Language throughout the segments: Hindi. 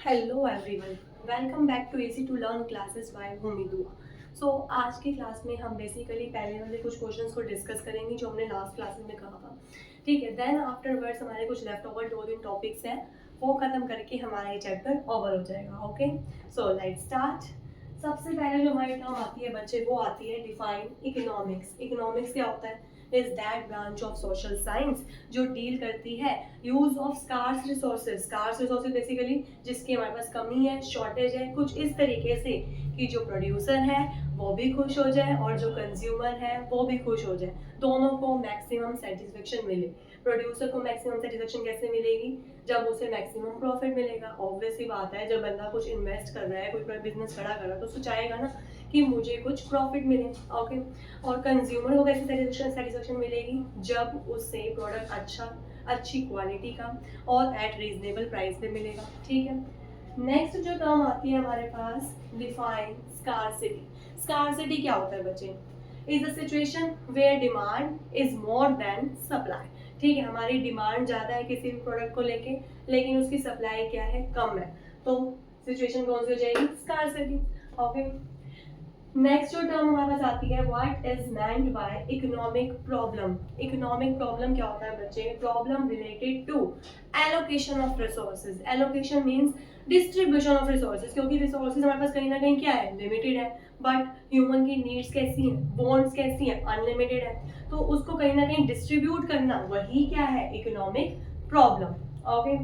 Hello everyone, welcome back to easy to learn classes by Bhumi Dua. So आज की क्लास में हम बेसिकली पहले वाले कुछ क्वेश्चंस को डिस्कस करेंगे जो हमने लास्ट क्लासेस में कहा था। ठीक है, देन आफ्टरवर्ड्स हमारे कुछ लेफ्ट ओवर 2 दिन टॉपिक्स हैं, वो खत्म करके हमारा ये चैप्टर ओवर हो जाएगा। Okay, so let's start. सबसे पहले जो हमारी टर्म आती है बच्चे, वो आती है डिफाइन इकोनॉमिक्स। इकोनॉमिक्स क्या होता है? Is that branch of social science जो डील करती है use of scarce resources. Scarce resources basically जिसकी हमारे पास कमी है, शॉर्टेज है, कुछ इस तरीके से कि जो प्रोड्यूसर है वो भी खुश हो जाए और जो कंज्यूमर है वो भी खुश हो जाए, दोनों को मैक्सिमम सेटिस्फेक्शन मिले। प्रोड्यूसर को मैक्सिमम सेटिस्फेक्शन कैसे मिलेगी? जब उसे मैक्सिमम प्रॉफिट मिलेगा। ऑब्वियस ही बात है, जब बंदा कुछ इन्वेस्ट कर रहा है, कोई बिजनेस खड़ा कर रहा है, तो उसको चाहेगा ना कि मुझे कुछ प्रॉफिट मिले। ओके, और कंज्यूमर को कैसे सेटिस्फेक्शन मिलेगी? जब उससे प्रोडक्ट अच्छी क्वालिटी का और एट रीजनेबल प्राइस पे मिलेगा। ठीक है, नेक्स्ट जो टर्म आती है हमारे पास, डिफाइन स्कार्सिटी। स्कार्सिटी क्या होता है बच्चे? Is the situation where demand is more than supply. ठीक है, हमारी डिमांड ज़्यादा है किसी भी प्रोडक्ट को लेके, लेकिन उसकी सप्लाई क्या है? कम है, तो सिचुएशन कौन सी हो जाएगी? स्कार्सिटी। ओके, नेक्स्ट जो टर्म हमारे पास आती है, what is meant by economic problem. Economic problem क्या होता है बच्चे? Problem related to allocation of resources. Allocation means distribution of resources, क्योंकि रिसोर्सेज हमारे पास कहीं ना कहीं क्या है? लिमिटेड है, बट ह्यूमन की नीड्स कैसी हैं, वांट्स कैसी हैं? अनलिमिटेड है, तो उसको कहीं ना कहीं डिस्ट्रीब्यूट करना, वही क्या है? Economic problem. ओके,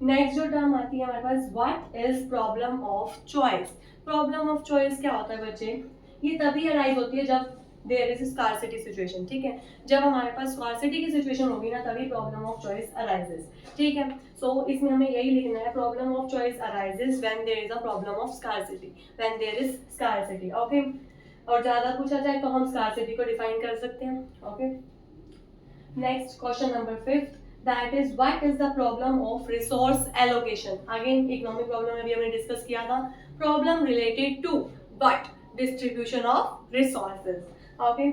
नेक्स्ट जो टर्म आती है हमारे पास, what is problem of choice. Problem of choice क्या होता है बच्चे? ये तभी अराइज होती है जब देयर इज स्कार्सिटी सिचुएशन। ठीक है, जब हमारे पास स्कार्सिटी की सिचुएशन होगी ना, तभी प्रॉब्लम ऑफ चॉइस अराइजेस। ठीक है, सो इसमें हमें यही लिखना है, problem of choice arises when there is a problem of scarcity, when there is scarcity. Okay, और ज्यादा पूछा जाए तो हम स्कार्सिटी को डिफाइन कर सकते हैं। Okay, next question number 5, that is what is the problem of resource allocation. Again economic problem अभी हमने डिस्कस किया था, problem related to but distribution of resources. Okay,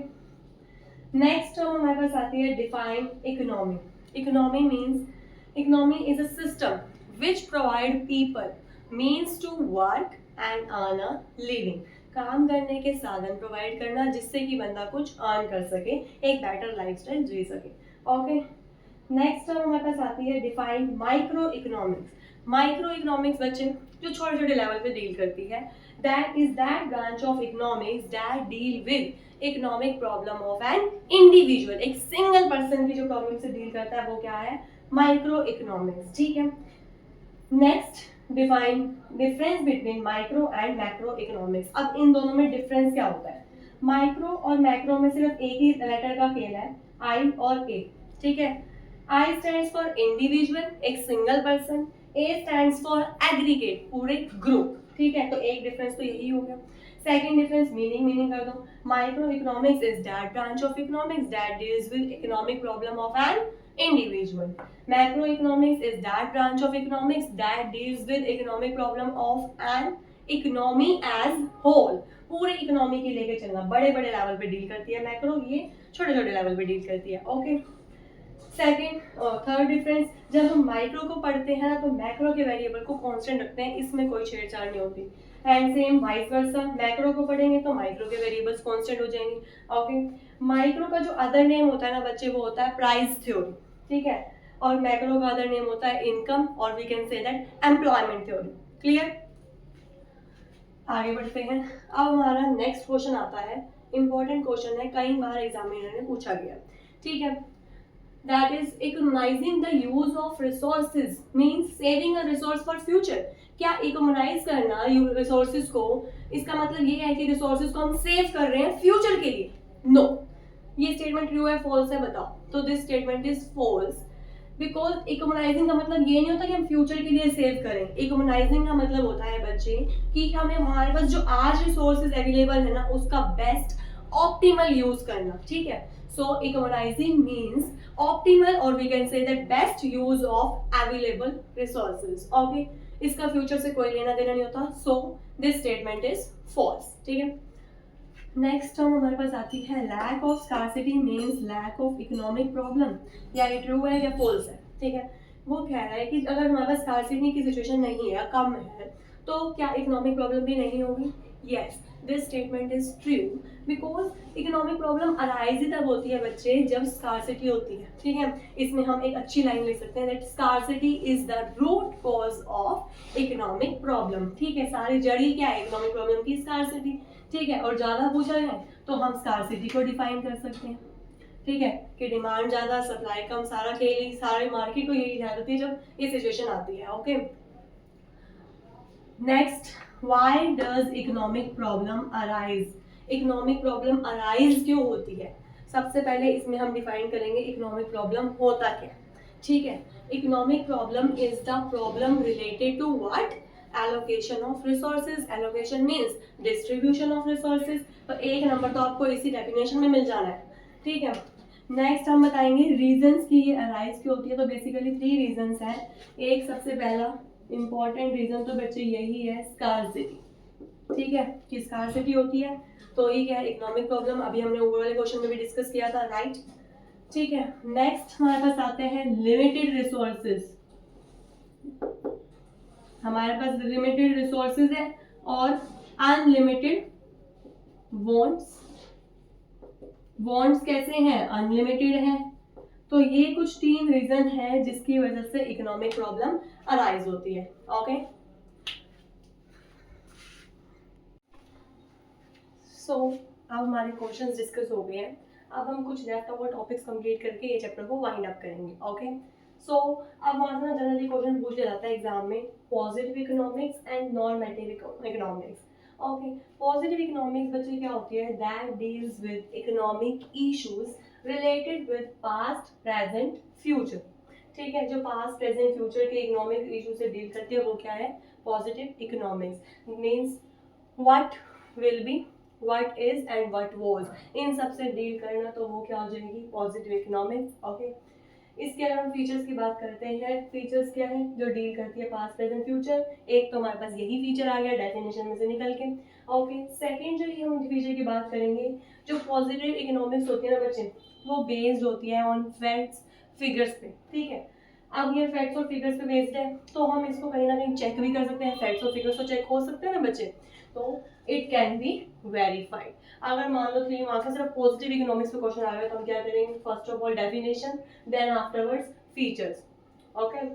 next term हमारे पास आती है define economy. Economy means economy is a system which provide people means to work and earn a living. काम करने के साधन प्रोवाइड करना जिससे कि बंदा कुछ अर्न कर सके, एक बेटर लाइफस्टाइल जी सके। ओके, नेक्स्ट टर्म हमारे पास आती है define micro economics. Micro economics बच्चे जो छोटे छोटे लेवल पे डील करती है, that is that branch of economics that deal with economic problem of an individual. एक सिंगल पर्सन की जो प्रॉब्लम से डील करता है वो क्या है? Micro economics. ठीक है, next define difference between micro and macro economics. अब इन दोनों में डिफरेंस क्या होता है? माइक्रो और मैक्रो में सिर्फ एक ही लेटर का खेल है, आई और ए। ठीक है, I stands for individual, एक single person, A stands for aggregate, पूरे ग्रुप। ठीक है, तो एक डिफरेंस तो यही हो गया। सेकंड डिफरेंस मीनिंग कर दो, micro economics is that branch of economics that deals with economic problem of an individual. Macro economics is that branch of economics that deals with economic problem of an economy as whole. पूरे इकोनॉमी की लेके चलना, बड़े बड़े लेवल पे डील करती है मैक्रो, ये छोटे छोटे लेवल पे डील करती है। ओके, सेकेंड थर्ड डिफरेंस, जब हम माइक्रो को पढ़ते हैं ना तो मैक्रो के वेरिएबल को कांस्टेंट रखते हैं, इसमें कोई छेड़छाड़ नहीं होती। And same vice versa, macro को पढ़ेंगे तो माइक्रो के वेरिएबल्स कांस्टेंट हो जाएंगे। ओके, माइक्रो का जो अदर नेम होता है ना बच्चे, वो होता है प्राइस थ्योरी। ठीक है, और मैक्रो का अदर नेम होता है इनकम, और we can say that employment theory. Clear? आगे बढ़ते हैं। अब हमारा नेक्स्ट क्वेश्चन आता है, इंपॉर्टेंट क्वेश्चन है, कई बार एग्जामिनर ने पूछा गया। ठीक है, that is economizing the use of resources means saving a resource for future. क्या economize करना resources को, इसका मतलब ये है कि resources को हम save कर रहे हैं future के लिए? No, ये statement true है false है बताओ? तो this statement is false, because economizing का मतलब ये नहीं होता कि हम future के लिए save करें। economizing का मतलब होता है बच्चे कि हमें हमारे पास जो आज resources available है ना, उसका best optimal use करना। ठीक है, so economizing means optimal or we can say that best use of available resources. Okay, इसका फ्यूचर से कोई लेना देना नहीं होता, so this statement is false. ठीक है, नेक्स्ट टर्म हमारे पास आती है lack of scarcity means lack of economic problem. या ये ट्रू है या फॉल्स है? ठीक है, वो कह रहा है कि अगर हमारे पास स्कार्सिटी की सिचुएशन नहीं है, कम है, तो क्या इकोनॉमिक प्रॉब्लम भी नहीं होगी? Yes, this statement is true, because economic problem arise ही तब होती है बच्चे जब स्कार्सिटी होती है। ठीक है, इसमें हम एक अच्छी लाइन ले सकते हैं that scarcity is the root cause of economic problem. ठीक है, सारी जड़ी क्या है इकोनॉमिक प्रॉब्लम की? स्कार्सिटी। ठीक है, और ज़्यादा पूछा है तो हम स्कार्सिटी को डिफाइन कर सकते हैं। ठीक है, कि डिमांड ज़्यादा सप्लाई कम, सारा खेल सारे मार्केट को यही ध्यान देती है जब ये सिचुएशन आती है। Okay, next, why does economic problem arise? Economic problem arise क्यों होती है? सबसे पहले इसमें हम डिफाइन करेंगे इकोनॉमिक प्रॉब्लम होता क्या। ठीक है, economic problem is the problem related to what? Allocation of resources. Allocation means distribution of resources. तो एक नंबर तो आपको इसी डेफिनेशन में मिल जाना है। ठीक है, नेक्स्ट हम बताएंगे रीजंस की ये अराइज क्यों होती है। तो बेसिकली 3 रीजंस हैं। एक सबसे पहला इंपॉर्टेंट रीजन तो बच्चे यही है, स्कार्सिटी। ठीक है, कि स्कार्सिटी होती है तो ये क्या है? Economic problem. अभी हमने ऊपर वाले क्वेश्चन में भी डिस्कस किया था, राइट? ठीक है, नेक्स्ट हमारे पास आते हैं लिमिटेड रिसोर्सेज। हमारे पास लिमिटेड रिसोर्सेज है और अनलिमिटेड वांट्स। वांट्स कैसे हैं? अनलिमिटेड हैं। तो ये कुछ 3 रीजन है जिसकी वजह से इकोनॉमिक प्रॉब्लम अराइज होती है। ओके, सो अब हमारे क्वेश्चंस डिस्कस हो गए हैं। अब हम कुछ लेफ्ट ओवर टॉपिक्स कंप्लीट करके ये चैप्टर को वाइंड अप करेंगे। ओके, सो अब वहाँ से ना जनरली क्वेश्चन पूछ लिया जाता है एग्जाम में, positive economics and normative economics. Okay, positive economics बच्चे क्या होती है? That deals with economic issues related with past, present, future. ठीक है, जो पास्ट, प्रेजेंट, फ्यूचर के इकोनॉमिक इशू से डील करती है वो क्या है? Positive economics. Means what will be, what is and what was, इन सब से डील करना, तो वो क्या हो जाएगी? Positive economics. ओके, इसके अलावा हम फीचर्स की बात करते हैं। फीचर्स क्या है जो डील करती है? Past, present, future. एक तो हमारे पास यही फीचर आ गया डेफिनेशन में से निकल के। ओके, सेकेंड जो ये हम फीचर की बात करेंगे, जो पॉजिटिव इकोनॉमिक्स होती है ना बच्चे, वो बेस्ड होती है ऑन फैक्ट्स, फिगर्स पे। ठीक है, अब ये फैक्ट्स और फिगर्स पे बेस्ड है तो हम इसको कहीं ना कहीं चेक भी कर सकते हैं। फैक्ट्स और फिगर्स तो चेक हो सकते हैं ना बच्चे, तो इट कैन बी वेरीफाइड। अगर मान लो 3 मार्क्स सिर्फ पॉजिटिव इकोनॉमिक्स पे क्वेश्चन आ रहा है तो हम क्या करेंगे? First of all definition, then afterwards features. Okay,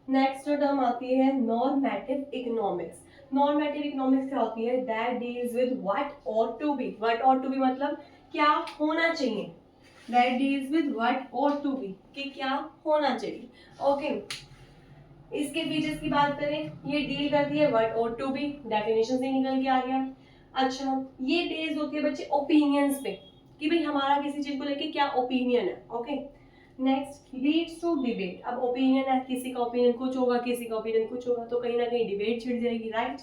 next term आती है नॉर्मेटिव इकोनॉमिक्स। नॉर्मेटिव इकोनॉमिक्स क्या होती है? That deals with what ought to be. What ought to be मतलब क्या होना चाहिए। That deals with what ought to be, कि क्या होना चाहिए। ओके, इसके फीचर्स की बात करें, ये डील करती है what ought to be, definition से निकल के आ गया। अच्छा, ये बेस्ड होती है बच्चे ओपिनियंस पे, कि भाई हमारा किसी चीज को लेके क्या ओपिनियन है। Okay, next leads to debate. अब ओपिनियन है, किसी का ओपिनियन कुछ होगा, किसी का ओपिनियन कुछ होगा, तो कहीं ना कहीं डिबेट छिड़ जाएगी, राइट?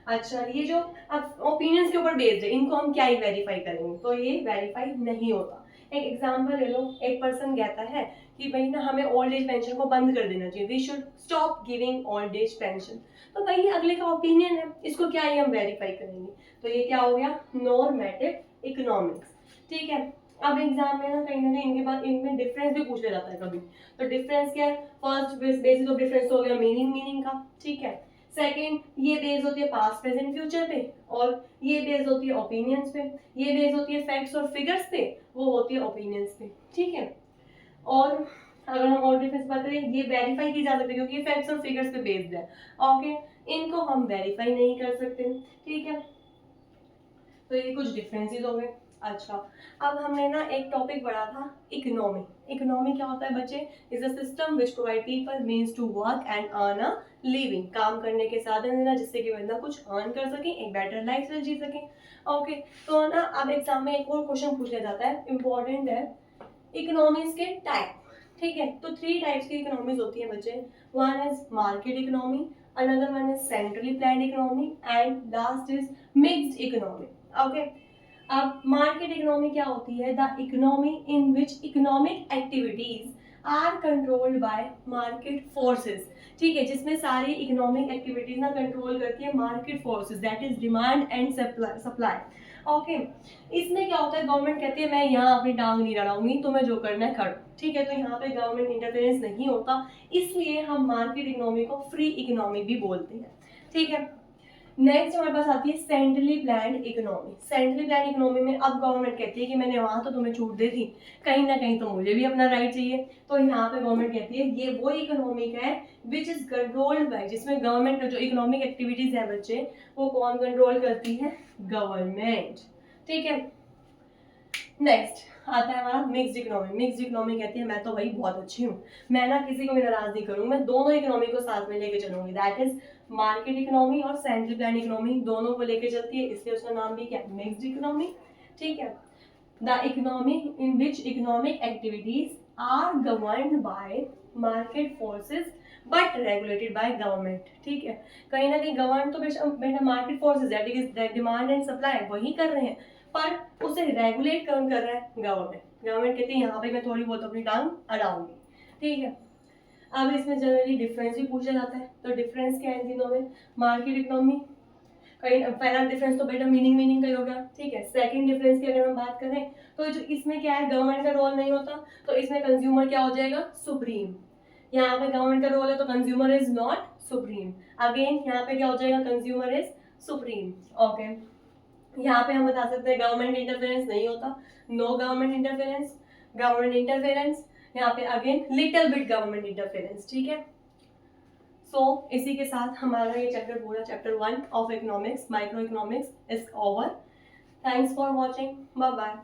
अच्छा, ये जो अब ओपिनियंस के ऊपर बेस्ड है, इनको हम क्या ही वेरीफाई करेंगे? तो ये वेरीफाई नहीं होता। एक एग्जांपल ले लो, एक पर्सन कहता है कि भाई ना हमें ओल्ड एज पेंशन को बंद कर देना चाहिए, we should stop giving old age pension. तो भाई ये अगले का ओपिनियन है, इसको क्या ही हम वेरीफाई करेंगे? तो ये क्या हो गया? Normative economics. ठीक है, अब एग्जाम में ना कहीं इनके पास इनमें डिफरेंस भी पूछ लिया जाता है कभी। तो डिफरेंस क्या है? फर्स्ट बेसिस ऑफ डिफरेंस हो गया मीनिंग का। ठीक है, सेकंड ये बेस होती है पास्ट, प्रेजेंट, फ्यूचर पे, और ये बेस होती है ओपिनियंस पे। ये बेस होती है फैक्ट्स और फिगर्स पे, वो होती है ओपिनियंस पे। ठीक है, और अगर हम और डिफरेंस बात करें, ये वेरीफाई की जा सकती है क्योंकि ये फैक्ट्स और फिगर्स पे बेस्ड है। ओके, इनको हम वेरीफाई नहीं कर सकते। ठीक है, तो ये कुछ डिफरेंसेस हो गए। अच्छा, अब हमने ना एक टॉपिक पढ़ा था इकोनॉमी। इकोनॉमी क्या होता है बच्चे? Is a system which provide people means to work and earn a living. काम करने के साधन देना जिससे कि बंदा कुछ अर्न कर सके, एक बेटर लाइफस्टाइल जी सके। ओके, तो ना अब एग्जाम में एक और क्वेश्चन पूछ लिया जाता है, इंपॉर्टेंट है, इकोनॉमीज के टाइप। ठीक है, तो 3 टाइप्स की इकोनॉमीज होती है बच्चे। One is market economy, another one is centrally planned economy and last is mixed economy. Okay, अब मार्केट इकोनॉमी क्या होती है? The economy in which economic activities are controlled by market forces, ठीक है, जिसमें सारी इकोनॉमिक एक्टिविटीज ना कंट्रोल करती है market forces, that is demand and supply. Okay, इसमें क्या होता है, गवर्नमेंट कहती है मैं यहाँ अपनी टांग नहीं अड़ाऊंगी, तुम्हें जो करना है करो, ठीक है, तो यहाँ पे गवर्नमेंट इंटरफेरेंस नहीं होता, इसलिए हम मार्केट इकोनॉमी को फ्री इकोनॉमी भी बोलते हैं, ठीक है। नेक्स्ट हमारे पास आती है centrally planned economy. Centrally planned economy में अब गवर्नमेंट कहती है कि मैंने वहां तो तुम्हें छूट दे दी, कहीं ना कहीं तो मुझे भी अपना राइट चाहिए, तो यहाँ पे गवर्नमेंट कहती है ये वो इकोनॉमिक है विच इज कंट्रोल्ड बाय, जिसमें गवर्नमेंट का जो इकोनॉमिक एक्टिविटीज है बच्चे, वो कौन कंट्रोल करती है, गवर्नमेंट, ठीक है। नेक्स्ट आता है हमारा मिक्स्ड इकोनॉमी। मिक्स्ड इकोनॉमी कहती है मैं तो भाई बहुत अच्छी हूँ, मैं ना किसी को भी नाराज नहीं करूंगी, मैं दोनों इकोनॉमी को साथ में लेके चलूंगी, दैट इज मार्केट इकोनॉमी और सेंट्रल प्लान इकोनॉमी दोनों को लेके चलती है, इसलिए उसका नाम भी क्या है, मिक्स्ड इकोनॉमी, ठीक है। The economy in which economic activities are governed by market forces but regulated by government, ठीक है, कहीं ना कहीं गवर्न तो बेटा market forces that is demand and supply वही कर रहे हैं, पर उसे रेगुलेट कौन कर रहा है, गवर्नमेंट। गवर्नमेंट कहती है यहाँ पे मैं थोड़ी बहुत अपनी टांग अड़ाऊंगी, ठीक है। अब इसमें जनरली डिफरेंस भी पूछा जाता है, तो डिफरेंस क्या है इन तीनों में, मार्केट इकोनॉमी, कहीं पहला डिफरेंस तो बेटा मीनिंग का ही हो गया, ठीक है। सेकंड डिफरेंस की अगर हम बात करें तो जो इसमें क्या है, गवर्नमेंट का रोल नहीं होता, तो इसमें कंज्यूमर क्या हो जाएगा, सुप्रीम, यहाँ पे गवर्नमेंट का रोल है तो consumer is not supreme, again यहाँ पे क्या हो जाएगा, कंज्यूमर इज सुप्रीम, ओके। यहाँ पे हम बता सकते हैं गवर्नमेंट इंटरफेरेंस नहीं होता, no government interference, government interference, यहाँ पे again little bit government interference, ठीक है। सो इसी के साथ हमारा ये चैप्टर पूरा chapter 1 of economics micro economics is over. Thanks for watching, bye bye.